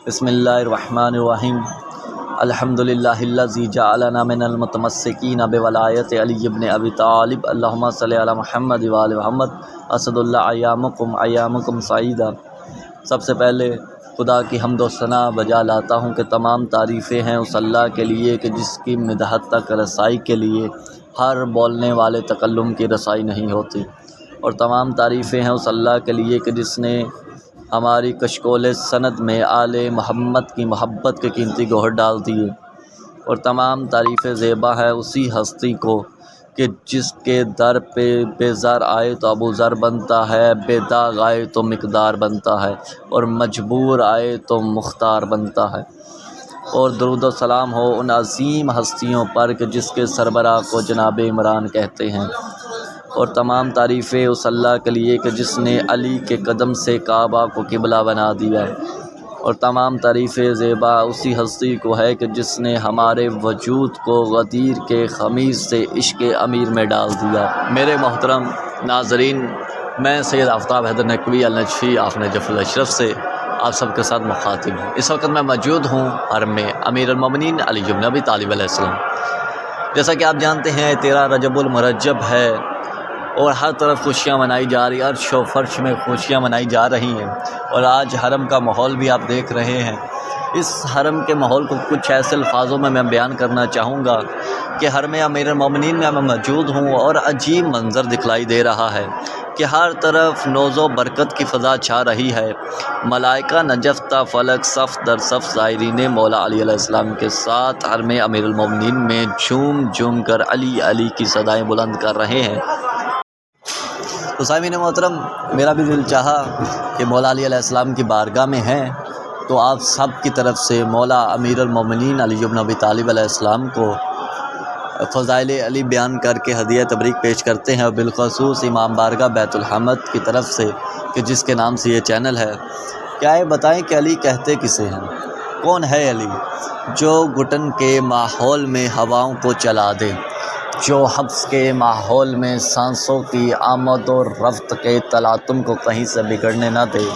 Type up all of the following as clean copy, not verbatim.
بسم اللہ الرحمن الرحیم الحمدللہ الذی جعلنا من المتمسکین بولایت علی بن ابی طالب اللہم صلی علی محمد وآل محمد اسد اللہ ایامکم سعیدہ۔ سب سے پہلے خدا کی حمد و ثنا بجا لاتا ہوں کہ تمام تعریفیں ہیں اس اللہ کے لیے کہ جس کی مدحت تک رسائی کے لیے ہر بولنے والے تکلم کی رسائی نہیں ہوتی، اور تمام تعریفیں ہیں اس اللہ کے لیے کہ جس نے ہماری کشکول سند میں آل محمد کی محبت کے قیمتی گوہر ڈال دیے، اور تمام تعریفیں زیبا ہے اسی ہستی کو کہ جس کے در پہ بے زر آئے تو ابو ذر بنتا ہے، بے داغ آئے تو مقدار بنتا ہے، اور مجبور آئے تو مختار بنتا ہے۔ اور درود و سلام ہو ان عظیم ہستیوں پر کہ جس کے سربراہ کو جناب عمران کہتے ہیں، اور تمام تعریفیں اس اللہ کے لیے کہ جس نے علی کے قدم سے کعبہ کو قبلہ بنا دیا، اور تمام تعریفیں زیبا اسی ہستی کو ہے کہ جس نے ہمارے وجود کو غدیر کے خمیز سے عشق امیر میں ڈال دیا۔ میرے محترم ناظرین، میں سید آفتاب حیدر نقوی النجفی آف نجف الاشرف سے آپ سب کے ساتھ مخاطب ہوں۔ اس وقت میں موجود ہوں حرم میں امیر المومنین علی بن ابی طالب علیہ السلام۔ جیسا کہ آپ جانتے ہیں 13 رجب المرجب ہے اور ہر طرف خوشیاں منائی جا رہی ہیں، عرش و فرش میں خوشیاں منائی جا رہی ہیں، اور آج حرم کا ماحول بھی آپ دیکھ رہے ہیں۔ اس حرم کے ماحول کو کچھ ایسے الفاظوں میں بیان کرنا چاہوں گا کہ حرم امیر المومنین میں میں موجود ہوں اور عجیب منظر دکھلائی دے رہا ہے کہ ہر طرف نوز و برکت کی فضا چھا رہی ہے۔ ملائکہ نجف تا فلک صف در صف زائرین مولا علی علیہ السلام کے ساتھ حرم امیر المومنین میں جھوم جھوم کر علی علی کی صدائیں بلند کر رہے ہیں۔ تو سامعین محترم، میرا بھی دل چاہا کہ مولا علی علیہ السلام کی بارگاہ میں ہیں تو آپ سب کی طرف سے مولا امیر المومنین علی بن ابی طالب علیہ السلام کو فضائل علی بیان کر کے ہدیہ تبریک پیش کرتے ہیں، اور بالخصوص امام بارگاہ بیت الحمد کی طرف سے کہ جس کے نام سے یہ چینل ہے۔ کیا یہ بتائیں کہ علی کہتے کسے ہیں؟ کون ہے علی؟ جو گھٹن کے ماحول میں ہواؤں کو چلا دے، جو حبس کے ماحول میں سانسوں کی آمد و رفت کے تلاطم کو کہیں سے بگڑنے نہ دے۔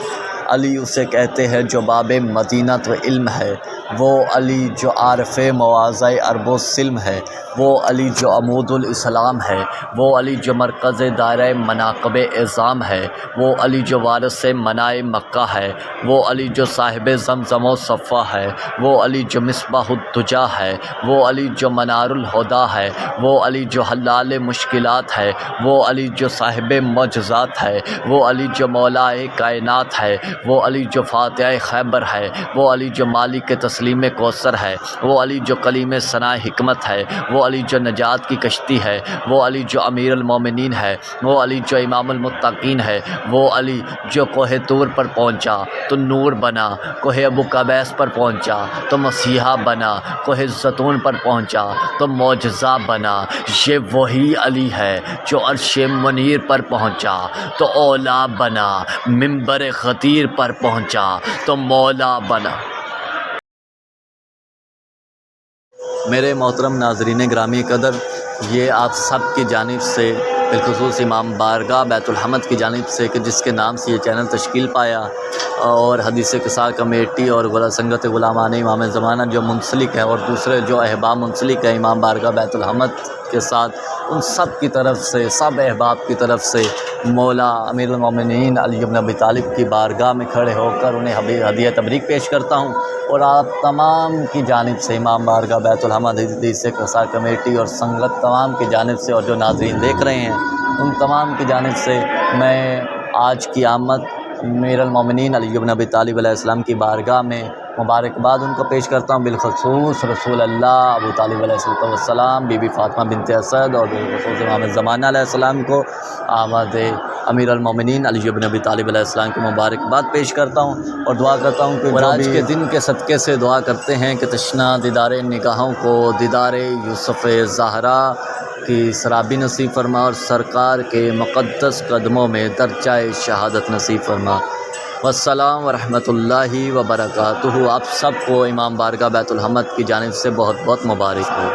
علی اسے کہتے ہیں جو باب مدینہ و علم ہے، وہ علی جو عارف مواضع عرب و سلم ہے، وہ علی جو عمود الاسلام ہے، وہ علی جو مرکز دائرہ مناقب اعظام ہے، وہ علی جو وارث منائے مکہ ہے، وہ علی جو صاحب زمزم و صفا ہے، وہ علی جو مصباح الدجا ہے، وہ علی جو منار الہدیٰ ہے، وہ علی جو حلال مشکلات ہے، وہ علی جو صاحب معجزات ہے، وہ علی جو مولائے کائنات ہے، وہ علی جو فاتح خیبر ہے، وہ علی جو مالک تسلیم کوثر ہے، وہ علی جو کلیم ثنا حکمت ہے، وہ علی جو نجات کی کشتی ہے، وہ علی جو امیر المومنین ہے، وہ علی جو امام المتقین ہے، وہ علی جو کوہ طور پر پہنچا تو نور بنا، کوہ ابو قبیس پر پہنچا تو مسیحا بنا، کوہ زیتون پر پہنچا تو معجزہ بنا۔ یہ وہی علی ہے جو عرش منیر پر پہنچا تو اولا بنا، منبر خطیر پر پہنچا تو مولا بنا۔ میرے محترم ناظرین گرامی قدر، یہ آپ سب کی جانب سے بالخصوص امام بارگاہ بیت الحمد کی جانب سے کہ جس کے نام سے یہ چینل تشکیل پایا، اور حدیث قصہ کمیٹی اور سنگت غلامان امام زمانہ جو منسلک ہے، اور دوسرے جو احباب منسلک ہیں امام بارگاہ بیت الحمد کے ساتھ، ان سب کی طرف سے، سب احباب کی طرف سے مولا امیر المومنین علی بن ابی طالب کی بارگاہ میں کھڑے ہو کر انہیں ہدیہ تبریک پیش کرتا ہوں، اور آپ تمام کی جانب سے امام بارگاہ بیت الحمد حدیث قصہ کمیٹی اور سنگت تمام کی جانب سے، اور جو ناظرین دیکھ رہے ہیں ان تمام کی جانب سے میں آج کی آمد امیر المومنین علی بن ابی طالب علیہ السلام کی بارگاہ میں مبارکباد ان کو پیش کرتا ہوں، بالخصوص رسول اللہ ابو طالب علیہ السلام، بی بی فاطمہ بنت اسد، اور بالخصوص امام زمانہ علیہ السلام کو آمد امیر المومنین علی بن ابی طالب علیہ السلام کی مبارکباد پیش کرتا ہوں، اور دعا کرتا ہوں کہ آج کے دن کے صدقے سے دعا کرتے ہیں کہ تشنا دیدار نگاہوں کو دیدار یوسف زہرا کی سرابی نصیب فرما، اور سرکار کے مقدس قدموں میں درجہ شہادت نصیب فرما۔ والسلام ورحمۃ اللہ وبرکاتہ۔ آپ سب کو امام بارگاہ بیت الحمد کی جانب سے بہت بہت مبارک ہو۔